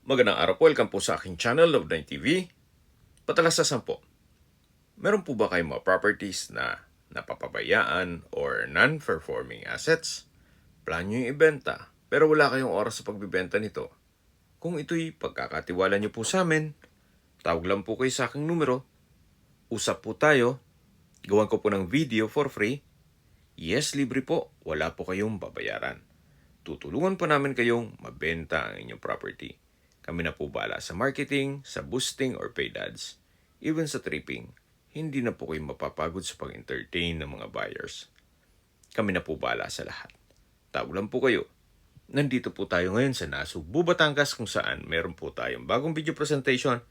Magandang araw po, welcome po sa aking channel, Love9 TV. Patalasasan po, meron po ba kayong mga properties na napapabayaan or non-performing assets? Plan nyo yung ibenta, pero wala kayong oras sa pagbibenta nito. Kung ito'y pagkakatiwala nyo po sa amin, tawag lang po kayo sa aking numero, usap po tayo, gawan ko po ng video for free. Yes, libre po, wala po kayong babayaran. Tutulungan po namin kayong mabenta ang inyong property. Kami na po bahala sa marketing, sa boosting or paid ads, even sa tripping. Hindi na po kayo mapapagod sa pag-entertain ng mga buyers. Kami na po bahala sa lahat. Tawag lang po kayo. Nandito po tayo ngayon sa Nasugbu, Batangas kung saan meron po tayong bagong video presentation,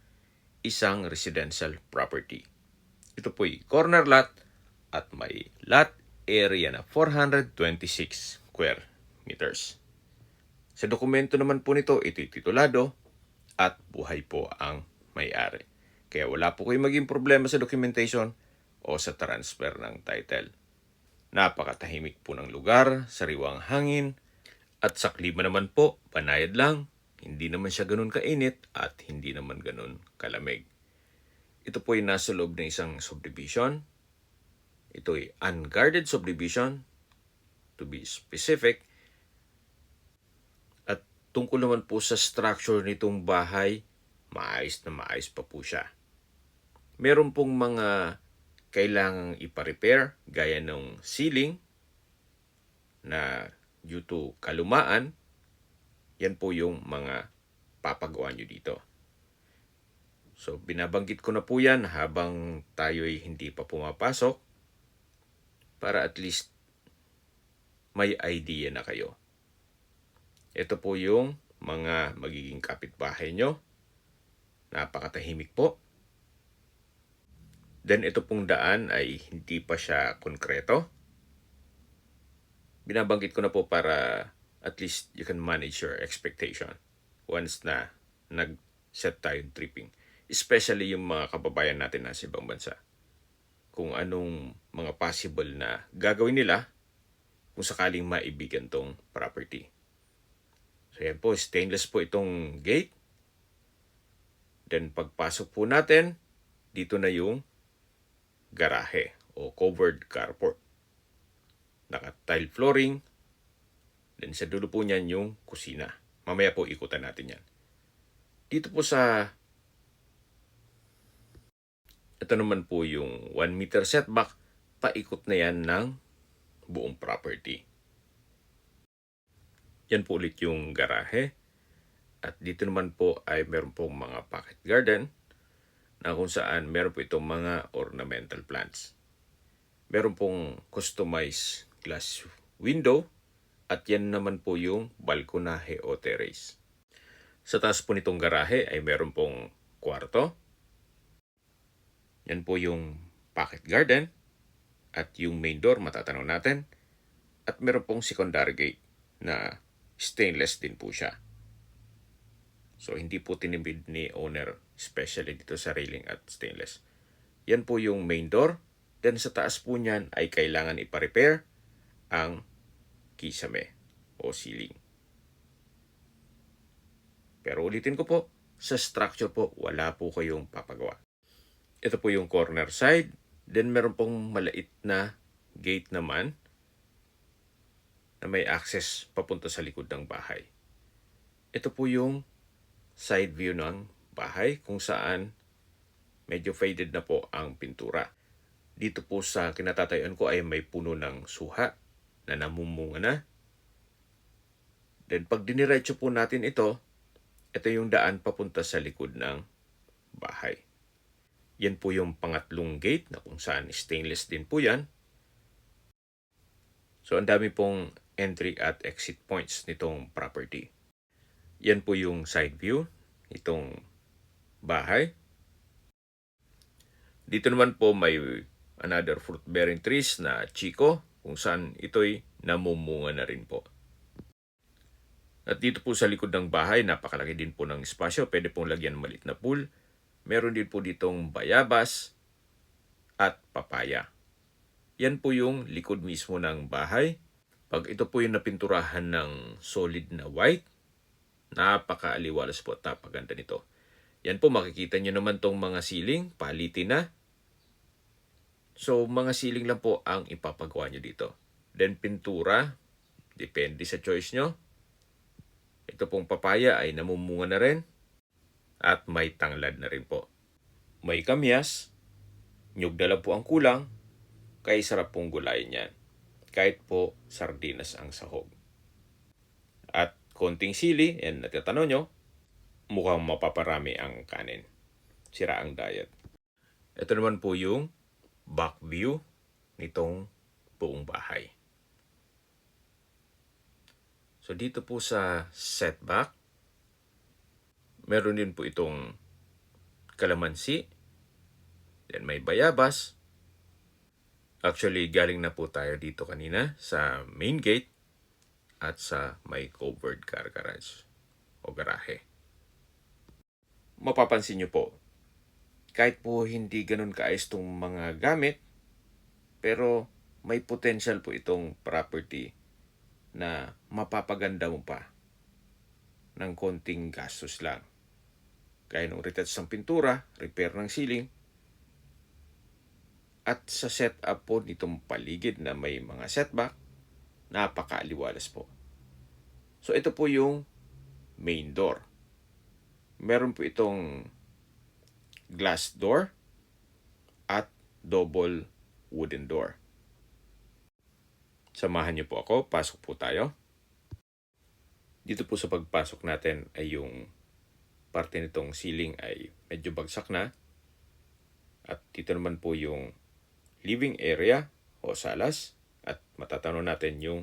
isang residential property. Ito po'y corner lot at may lot area na 426 square meters. Sa dokumento naman po nito, ito'y titulado at buhay po ang may-ari. Kaya wala po kayong maging problema sa documentation o sa transfer ng title. Napakatahimik po ng lugar, sariwang hangin, at sa klima naman po, panayad lang. Hindi naman siya ganun kainit at hindi naman ganun kalamig. Ito po ay nasa loob ng isang subdivision. Ito ay unguarded subdivision, to be specific. At tungkol naman po sa structure nitong bahay, maayos na maayos pa po siya. Meron pong mga kailangang ipa-repair gaya ng ceiling na due to kalumaan. Yan po yung mga papagawa nyo dito. So, binabanggit ko na po yan habang tayo'y hindi pa pumapasok para at least may idea na kayo. Ito po yung mga magiging kapitbahay nyo. Napakatahimik po. Then ito pong daan ay hindi pa siya konkreto. Binabanggit ko na po para at least you can manage your expectation once na nag-set tayong tripping. Especially yung mga kababayan natin na sa ibang bansa. Kung anong mga possible na gagawin nila kung sakaling maibigan tong property. So yan po, stainless po itong gate. Then pagpasok po natin, dito na yung garahe o covered carport. Naka-tile flooring. Then sa dulo po niyan yung kusina. Mamaya po ikutan natin yan. Dito po sa ito naman po yung 1 meter setback. Paikot na yan ng buong property. Yan po ulit yung garahe. At dito naman po ay meron pong mga pocket garden na kung saan meron po itong mga ornamental plants. Meron pong customized glass window at yan naman po yung balkonahe o terrace. Sa taas po nitong garahe ay meron pong kwarto. Yan po yung pocket garden at yung main door matatanaw natin. At meron pong secondary gate na stainless din po siya. So, hindi po tinimid ni owner, especially dito sa railing at stainless. Yan po yung main door. Then, sa taas po niyan ay kailangan ipa-repair ang kisame o ceiling. Pero ulitin ko po, sa structure po, wala po kayong papagawa. Ito po yung corner side. Then, meron pong malait na gate naman na may access papunta sa likod ng bahay. Ito po yung side view ng bahay kung saan medyo faded na po ang pintura. Dito po sa kinatatayuan ko ay may puno ng suha na namumunga na. Then pag diniretso po natin ito yung daan papunta sa likod ng bahay. Yan po yung pangatlong gate na kung saan stainless din po yan. So ang dami pong entry at exit points nitong property. Yan po yung side view nitong bahay. Dito naman po may another fruit-bearing trees na chico kung saan ito'y namumunga na rin po. At dito po sa likod ng bahay, napakalaki din po ng espasyo. Pwede pong lagyan malit na pool. Meron din po ditong bayabas at papaya. Yan po yung likod mismo ng bahay. Pag ito po yung napinturahan ng solid na white, Napakaaliwalas po at napaganda nito. Yan po, makikita nyo naman tong mga ceiling, palitin na. So, mga ceiling lang po ang ipapagawa nyo dito. Then, pintura, depende sa choice nyo. Ito pong papaya ay namumunga na rin at may tanglad na rin po. May kamyas, nyug na lang po ang kulang, kaya sarap pong gulayin yan. Kahit po sardinas ang sahog. At konting sili, yan natatanong nyo, mukhang mapaparami ang kanin. Sira ang diet. Ito naman po yung back view nitong buong bahay. So dito po sa setback, meron din po itong kalamansi, then may bayabas. Actually, galing na po tayo dito kanina sa main gate at sa may covered car garage o garahe. Mapapansin nyo po, kahit po hindi ganun kaayos itong mga gamit, pero may potential po itong property na mapapaganda mo pa ng konting gastos lang. Gaya ng retouch ng pintura, repair ng ceiling, at sa setup po nitong paligid na may mga setback, napakaaliwalas po. So ito po yung main door. Meron po itong glass door at double wooden door. Samahan niyo po ako, pasok po tayo. Dito po sa pagpasok natin ay yung parte nitong ceiling ay medyo bagsak na. At dito naman po yung living area o salas at matatanong natin yung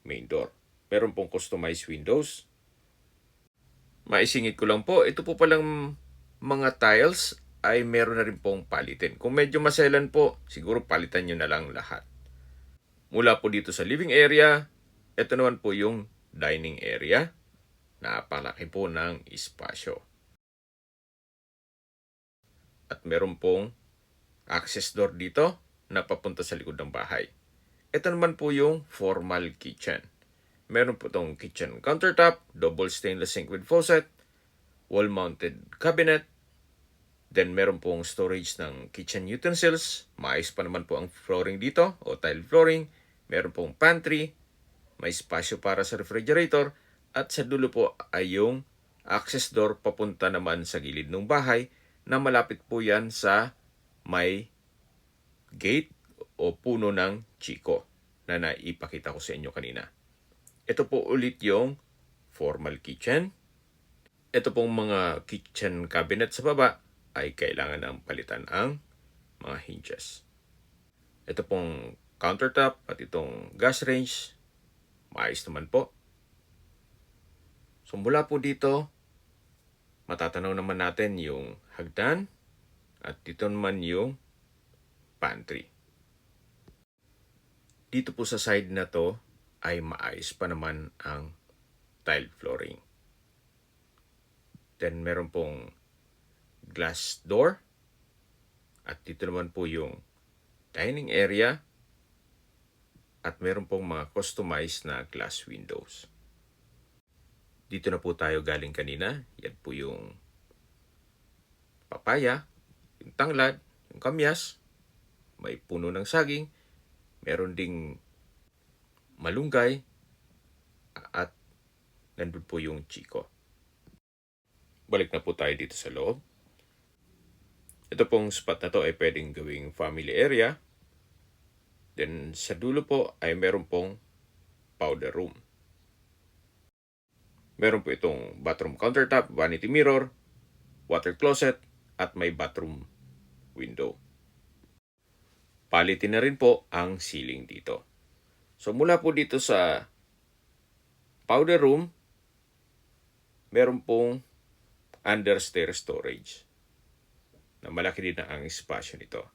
main door. Meron pong customized windows. Maisingit ko lang po, ito po palang mga tiles ay meron na rin pong palitin. Kung medyo maselan po, siguro palitan nyo na lang lahat. Mula po dito sa living area, ito naman po yung dining area. Napalaki po ng espasyo. At meron pong access door dito na papunta sa likod ng bahay. Ito naman po yung formal kitchen. Meron po itong kitchen countertop, double stainless sink with faucet, wall-mounted cabinet, then meron pong storage ng kitchen utensils. Maayos pa naman po ang flooring dito o tile flooring. Meron pong pantry, may spasyo para sa refrigerator, at sa dulo po ay yung access door papunta naman sa gilid ng bahay na malapit po yan sa may gate o puno ng chiko na naipakita ko sa inyo kanina. Ito po ulit yung formal kitchen. Ito pong mga kitchen cabinet sa baba ay kailangan ng palitan ang mga hinges. Ito pong countertop at itong gas range, maayos naman po. So mula po dito, matatanaw naman natin yung hagdan at dito naman yung pantry. Dito po sa side na to ay maayos pa naman ang tile flooring. Then meron pong glass door at dito naman po yung dining area at meron pong mga customized na glass windows. Dito na po tayo galing kanina. Yan po yung papaya, yung tanglad, yung kamyas, may puno ng saging, meron ding malunggay, at nandun po yung chiko. Balik na po tayo dito sa loob. Ito pong spot na to ay pwedeng gawing family area. Then sa dulo po ay meron pong powder room. Meron po itong bathroom countertop, vanity mirror, water closet, at may bathroom window. Palitin na rin po ang ceiling dito. So mula po dito sa powder room, meron pong understair storage na malaki din ang espasyo nito.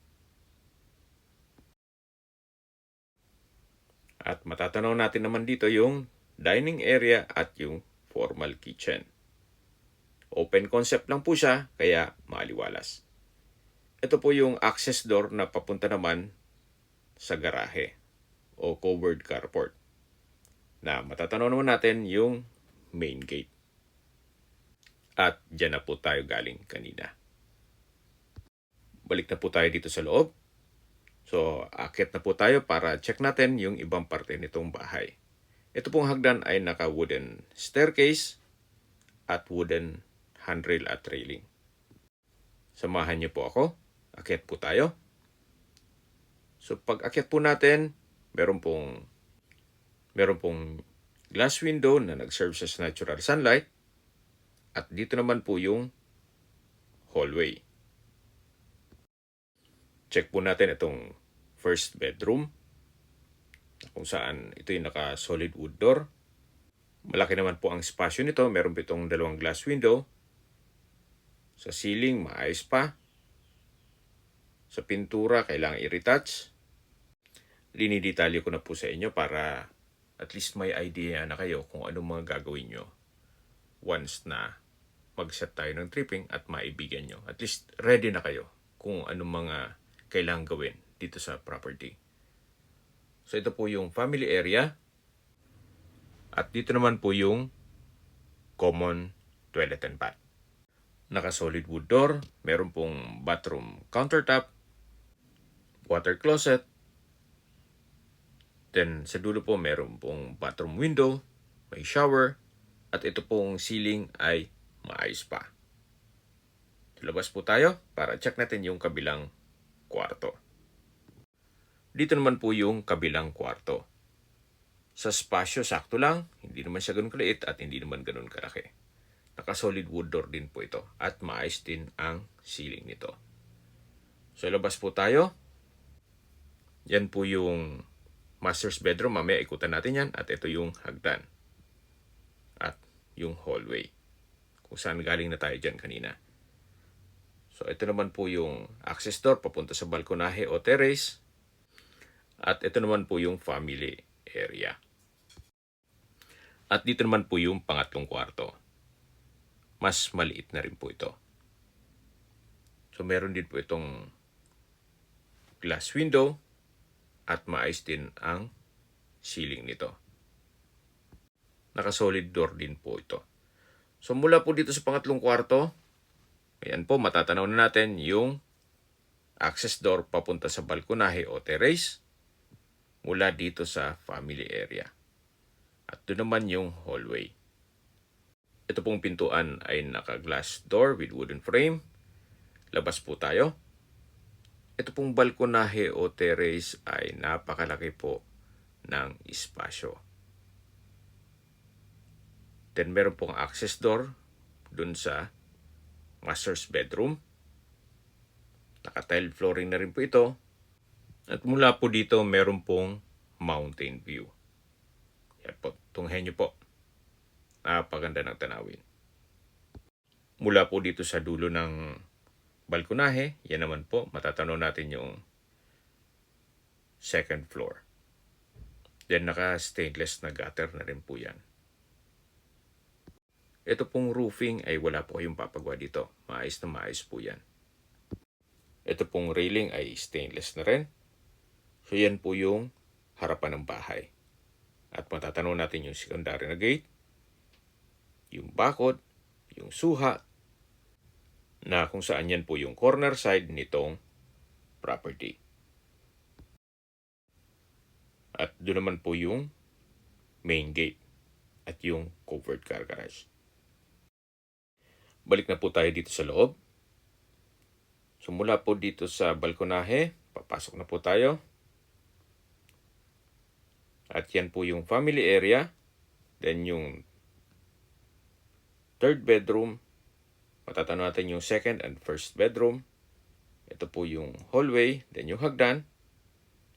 At matatanaw natin naman dito yung dining area at yung formal kitchen. Open concept lang po siya, kaya maaliwalas. Ito po yung access door na papunta naman sa garahe o covered carport. Na matatanaw naman natin yung main gate. At dyan na po tayo galing kanina. Balik na po tayo dito sa loob. So, akit na po tayo para check natin yung ibang parte nitong bahay. Ito pong hagdan ay naka-wooden staircase at wooden handrail at railing. Samahan niyo po ako. Akyat po tayo. So pag akyat po natin, meron pong glass window na nag-serve sa natural sunlight. At dito naman po yung hallway. Check po natin itong first bedroom kung saan ito yung naka-solid wood door. Malaki naman po ang espasyo nito. Meron po itong dalawang glass window. Sa ceiling, maayos pa. Sa pintura, kailangan i-retouch. Linidetalye ko na po sa inyo para at least may idea na kayo kung anong mga gagawin nyo once na mag-set tayo ng tripping at maibigan nyo. At least ready na kayo kung anong mga kailangan gawin dito sa property. So ito po yung family area. At dito naman po yung common toilet and bath. Naka-solid wood door. Meron pong bathroom countertop. Water closet. Then sa dulo po meron pong bathroom window. May shower. At ito pong ceiling ay maayos pa. Labas po tayo para check natin yung kabilang kwarto. Dito naman po yung kabilang kwarto. Sa spasyo, sakto lang. Hindi naman siya ganun kaliit at hindi naman ganun kalaki. Naka-solid wood door din po ito. At maayos din ang ceiling nito. So, labas po tayo. Yan po yung master's bedroom. Mamaya ikutan natin yan. At ito yung hagdan. At yung hallway. Kung saan galing na tayo dyan kanina. So, ito naman po yung access door papunta sa balkonahe o terrace. At ito naman po yung family area. At dito naman po yung pangatlong kwarto. Mas maliit na rin po ito. So meron din po itong glass window at maayos din ang ceiling nito. Naka-solid door din po ito. So mula po dito sa pangatlong kwarto, ayan po matatanaw na natin yung access door papunta sa balkonahe o terrace mula dito sa family area. At doon naman yung hallway. Ito pong pintuan ay naka-glass door with wooden frame. Labas po tayo. Ito pong balkonahe o terrace ay napakalaki po ng espasyo. Then meron pong access door dun sa master's bedroom. Naka-tile flooring na rin po ito. At mula po dito meron pong mountain view. Yan po, tunghen nyo po. Napaganda ng tanawin. Mula po dito sa dulo ng balkonahe, yan naman po, matatanaw natin yung second floor. Then naka-stainless na gutter na rin po yan. Ito pong roofing ay wala po kayong papagawa dito. Maayos na maayos po yan. Ito pong railing ay stainless na rin. So yan po yung harapan ng bahay. At matatanaw natin yung secondary na gate, yung bakod, yung suha, na kung saan yan po yung corner side nitong property. At doon naman po yung main gate at yung covered car garage. Balik na po tayo dito sa loob. So mula po dito sa balkonahe, papasok na po tayo. At yan po yung family area. Then yung third bedroom. Matatanaw natin yung second and first bedroom. Ito po yung hallway. Then yung hagdan.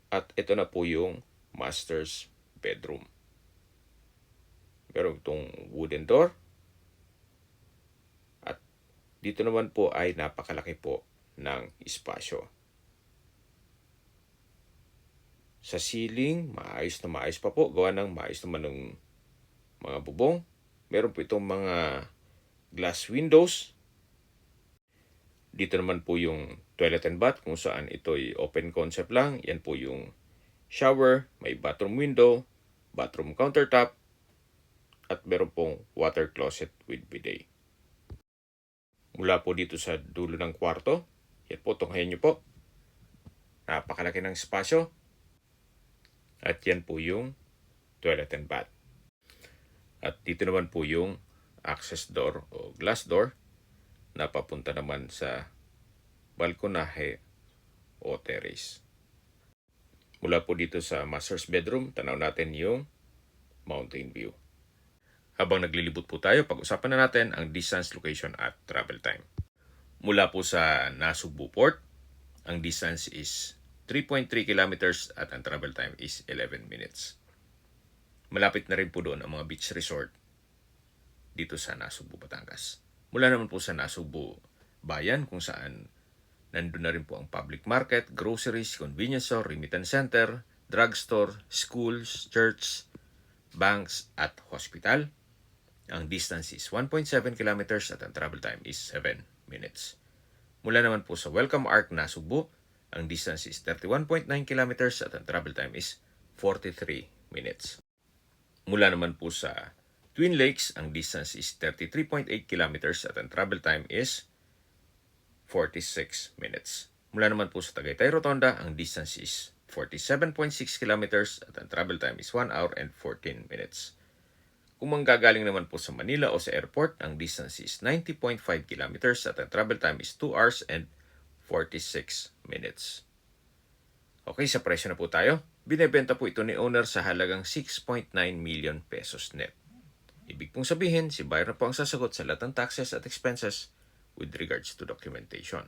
At ito na po yung master's bedroom. Meron itong wooden door. At dito naman po ay napakalaki po ng espasyo. Sa ceiling, maayos na maayos pa po. Gawa ng maayos naman ng mga bubong. Meron po itong mga glass windows. Dito naman po yung toilet and bath kung saan ito'y open concept lang. Yan po yung shower, may bathroom window, bathroom countertop, at meron pong water closet with bidet. Mula po dito sa dulo ng kwarto, yan po, tunghayan nyo po. Napakalaki ng espasyo. At yan po yung toilet and bath. At dito naman po yung access door o glass door na papunta naman sa balkonahe o terrace. Mula po dito sa master's bedroom, tanaw natin yung mountain view. Habang naglilibot po tayo, pag-usapan na natin ang distance, location at travel time. Mula po sa Nasugbu Port, ang distance is 3.3 kilometers at ang travel time is 11 minutes. Malapit na rin po doon ang mga beach resort dito sa Nasugbu, Batangas. Mula naman po sa Nasugbu Bayan kung saan nandun na rin po ang public market, groceries, convenience store, remittance center, drugstore, schools, church, banks at hospital. Ang distance is 1.7 kilometers at ang travel time is 7 minutes. Mula naman po sa Welcome Arc Nasugbu, ang distance is 31.9 kilometers at ang travel time is 43 minutes. Mula naman po sa Twin Lakes, ang distance is 33.8 kilometers at ang travel time is 46 minutes. Mula naman po sa Tagaytay Rotonda, ang distance is 47.6 kilometers at ang travel time is 1 hour and 14 minutes. Kung manggagaling naman po sa Manila o sa airport, ang distance is 90.5 kilometers at ang travel time is 2 hours and 46 minutes. Okay, sa presyo na po tayo. Binebenta po ito ni owner sa halagang 6.9 million pesos net. Ibig pong sabihin, si buyer na po ang sasagot sa lahat ng taxes at expenses with regards to documentation.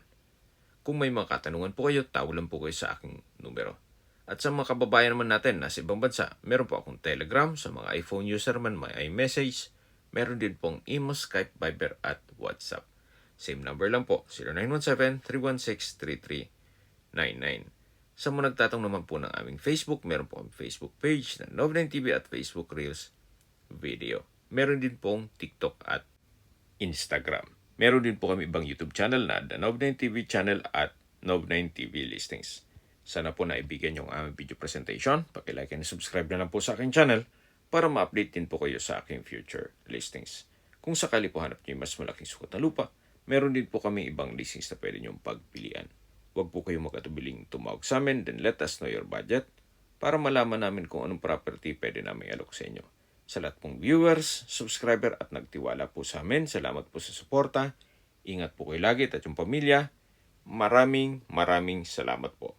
Kung may mga katanungan po kayo, tawag lang po kayo sa aking numero. At sa mga kababayan naman natin na sa ibang bansa, meron po akong Telegram. Sa mga iPhone user man, may iMessage. Meron din pong email, Skype, Viber at WhatsApp. Same number lang po, 0917-316-3399. Sa mga nagtatong naman po ng aming Facebook, meron po ang Facebook page na Nov9 TV at Facebook Reels Video. Meron din pong TikTok at Instagram. Meron din po kami ibang YouTube channel na The Nov9 TV channel at Nov9 TV Listings. Sana po naibigan yung aming video presentation. Paki-like and subscribe na lang po sa aking channel para ma-update din po kayo sa aking future listings. Kung sakali po hanap niyo mas malaking sukat na lupa, meron din po kami ibang listings na pwede niyong pagpilian. Huwag po kayong mag-atubiling tumawag sa amin, then let us know your budget para malaman namin kung anong property pwede namin alok sa inyo. Sa lahat pong viewers, subscriber at nagtiwala po sa amin, salamat po sa suporta. Ingat po kayo lagi at yung pamilya. Maraming salamat po.